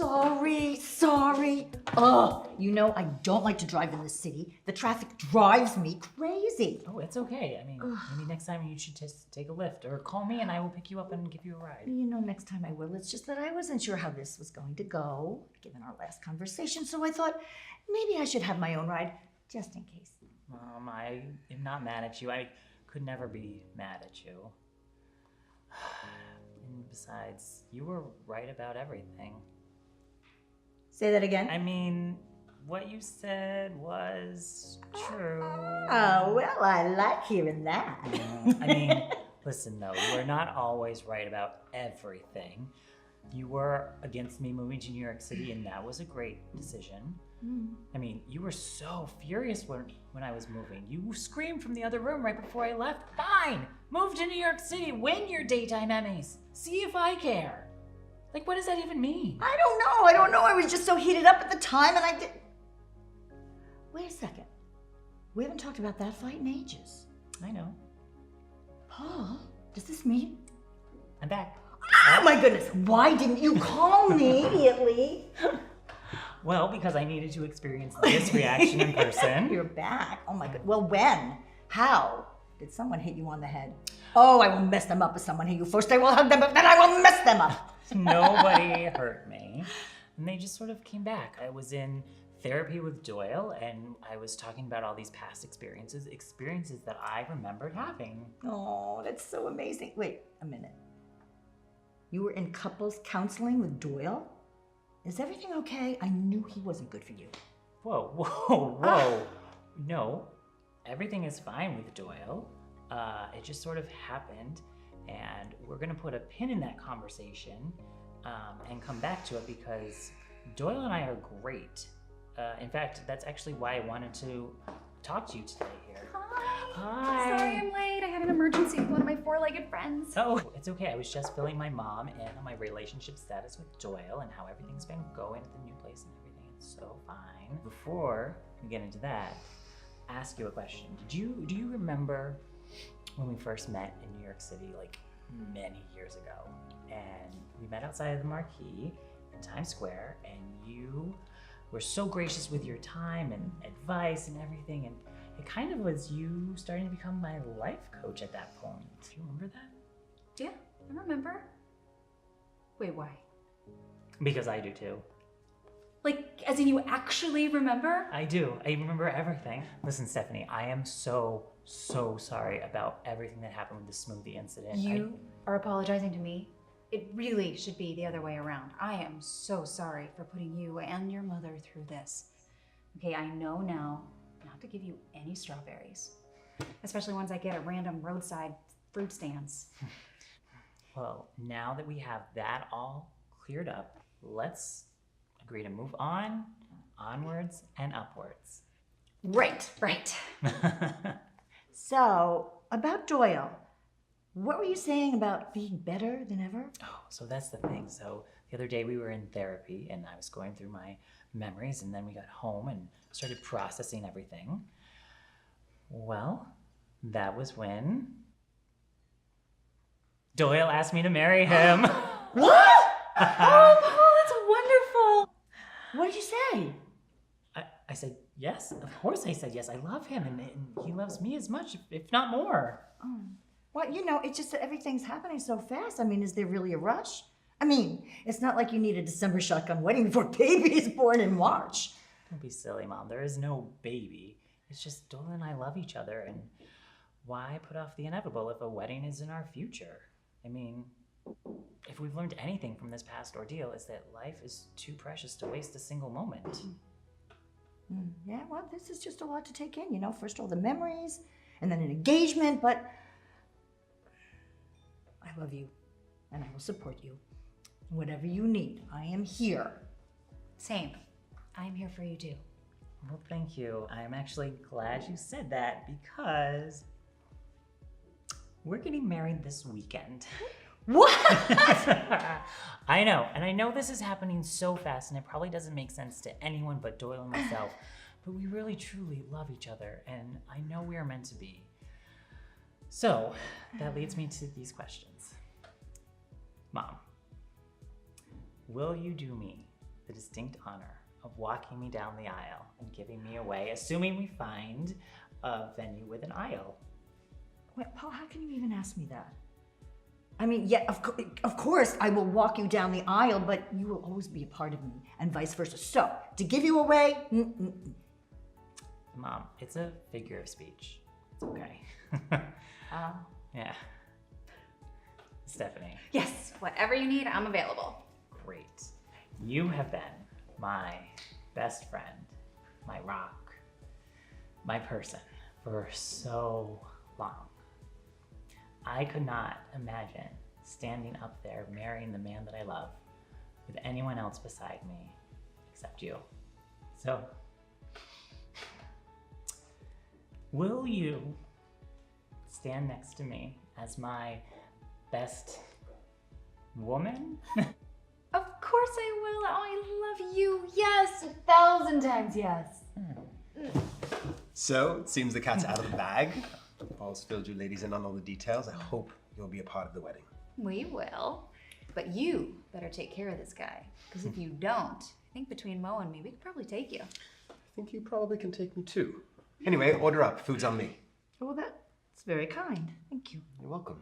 sorry. Oh, you know, I don't like to drive in the city. The traffic drives me crazy. Oh, it's okay. I mean, maybe next time you should just take a lift or call me and I will pick you up and give you a ride. You know, next time I will. It's just that I wasn't sure how this was going to go, given our last conversation, so I thought maybe I should have my own ride, just in case. Mom, I am not mad at you. I could never be mad at you. And besides, you were right about everything. Say that again? I mean, what you said was true. Oh, well, I like hearing that. I mean, listen though, you are not always right about everything. You were against me moving to New York City, and that was a great decision. I mean, you were so furious when I was moving. You screamed from the other room right before I left. Fine, move to New York City, win your daytime Emmys. See if I care. Like, what does that even mean? I don't know. I was just so heated up at the time, and I did. Wait a second. We haven't talked about that fight in ages. I know. Paul, does this mean? I'm back. Oh my goodness, why didn't you call me immediately? Well, because I needed to experience this reaction in person. You're back. Oh my god. Well, when? How? Did someone hit you on the head? Oh, I will mess them up if someone hit you first. I will hug them, but then I will mess them up. Nobody hurt me. And they just sort of came back. I was in therapy with Doyle, and I was talking about all these past experiences that I remembered having. Oh, that's so amazing. Wait a minute. You were in couples counseling with Doyle? Is everything okay? I knew he wasn't good for you. Whoa. No, everything is fine with Doyle. It just sort of happened, and we're gonna put a pin in that conversation and come back to it because Doyle and I are great. In fact, that's actually why I wanted to talk to you today here. Hi. Sorry I'm late. I had an emergency with one of my four-legged friends. Oh, it's okay. I was just filling my mom in on my relationship status with Doyle and how everything's been going at the new place and everything. It's so fine. Before we get into that, ask you a question. Do you remember when we first met in New York City, like many years ago? And we met outside of the Marquee in Times Square, and you were so gracious with your time and advice and everything, and it kind of was you starting to become my life coach at that point. Do you remember that? Yeah, I remember. Wait, why? Because I do too. Like, as in you actually remember? I do. I remember everything. Listen, Stephanie, I am so sorry about everything that happened with the smoothie incident. You are apologizing to me? It really should be the other way around. I am so sorry for putting you and your mother through this. Okay, I know now not to give you any strawberries, especially ones I get at random roadside fruit stands. Well, now that we have that all cleared up, let's agree to move on, onwards and upwards. Right. So, about Doyle, what were you saying about being better than ever? Oh, so that's the thing. So the other day we were in therapy and I was going through my memories, and then we got home and started processing everything. Well, that was when Doyle asked me to marry him. What? Oh, Paul, that's wonderful. What did you say? I said yes. Of course I said yes. I love him, and he loves me as much, if not more. Oh. Well, you know, it's just that everything's happening so fast. I mean, is there really a rush? I mean, it's not like you need a December shotgun wedding before baby is born in March. Don't be silly, Mom. There is no baby. It's just Doyle and I love each other, and why put off the inevitable if a wedding is in our future? I mean, if we've learned anything from this past ordeal, it's that life is too precious to waste a single moment. Yeah, well, this is just a lot to take in, you know. First all the memories, and then an engagement, but I love you, and I will support you. Whatever you need, I am here. Same. I'm here for you too. Well, thank you. I'm actually glad you said that because we're getting married this weekend. What? I know, and I know this is happening so fast and it probably doesn't make sense to anyone but Doyle and myself, but we really truly love each other and I know we are meant to be. So that leads me to these questions. Mom, will you do me the distinct honor of walking me down the aisle and giving me away, assuming we find a venue with an aisle. Wait, Paul, how can you even ask me that? I mean, yeah, of course I will walk you down the aisle, but you will always be a part of me, and vice versa. So, to give you away, Mom, it's a figure of speech. It's okay. Yeah. Stephanie. Yes, whatever you need, I'm available. Great. You have been my best friend, my rock, my person for so long. I could not imagine standing up there marrying the man that I love with anyone else beside me except you. So, will you stand next to me as my best woman? Of course I will. Oh, I love you. Yes, 1,000 times yes. So, it seems the cat's out of the bag. Paul's filled you ladies in on all the details. I hope you'll be a part of the wedding. We will. But you better take care of this guy. Because if you don't, I think between Mo and me, we could probably take you. I think you probably can take me too. Anyway, order up. Food's on me. well, that's very kind. Thank you. You're welcome.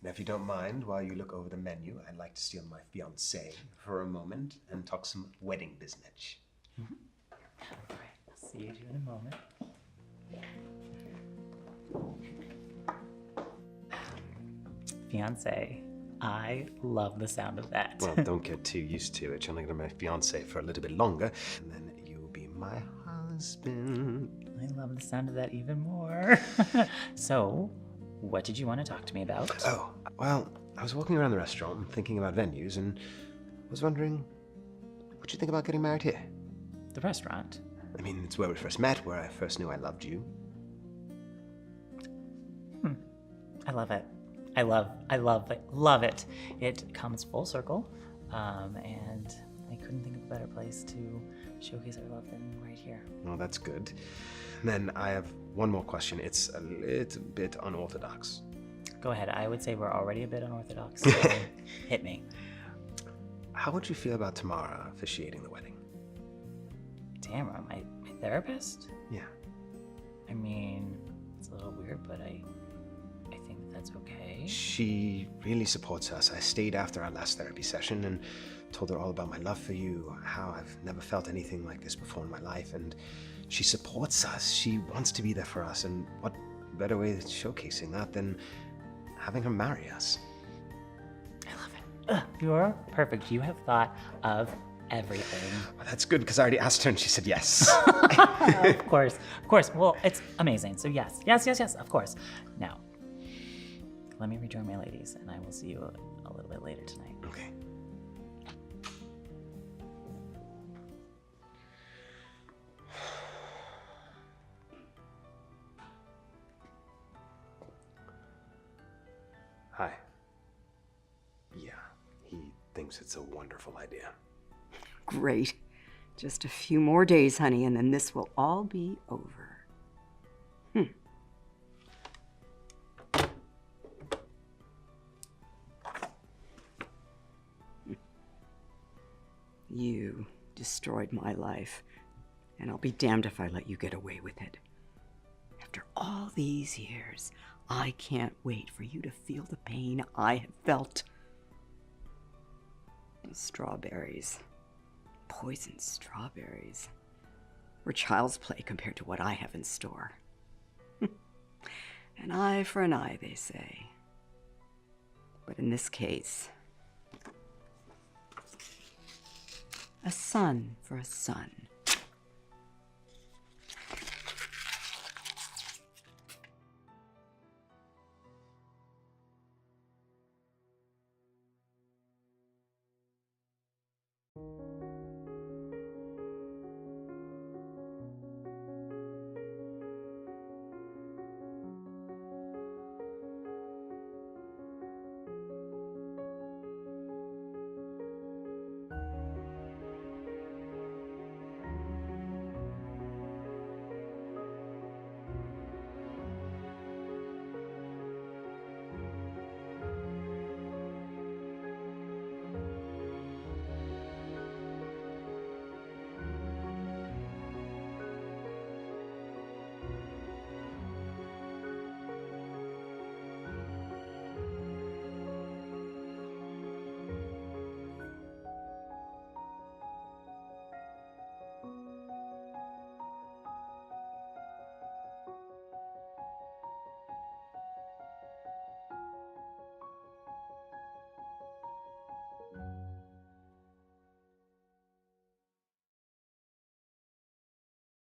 Now, if you don't mind, while you look over the menu, I'd like to steal my fiancée for a moment and talk some wedding business. Mm-hmm. All right, I'll see you two in a moment. Fiancé, I love the sound of that. Well, don't get too used to it. You're only going to be my fiancée for a little bit longer, and then you'll be my husband. I love the sound of that even more. So, what did you want to talk to me about? Oh, well, I was walking around the restaurant and thinking about venues, and was wondering, what you think about getting married here? The restaurant. I mean, it's where we first met, where I first knew I loved you. I love it. I love it. It comes full circle, and I couldn't think of a better place to showcase our love than right here. Well, that's good. And then I have one more question. It's a little bit unorthodox. Go ahead. I would say we're already a bit unorthodox. So hit me. How would you feel about Tamara officiating the wedding? Tamara, my therapist? Yeah. I mean, it's a little weird, but I think that's okay. She really supports us. I stayed after our last therapy session and told her all about my love for you, how I've never felt anything like this before in my life, and she supports us. She wants to be there for us, and what better way of showcasing that than having her marry us? I love it. You're perfect. You have thought of everything. Well, that's good, because I already asked her and she said yes. Of course. Well, it's amazing. So yes, of course. Now, let me rejoin my ladies, and I will see you a little bit later tonight. Okay. Hi. Yeah, he thinks it's a wonderful idea. Great. Just a few more days, honey, and then this will all be over. You destroyed my life, and I'll be damned if I let you get away with it. After all these years, I can't wait for you to feel the pain I have felt. Strawberries. Poisoned strawberries. Were child's play compared to what I have in store. An eye for an eye, they say. But in this case, a son for a son.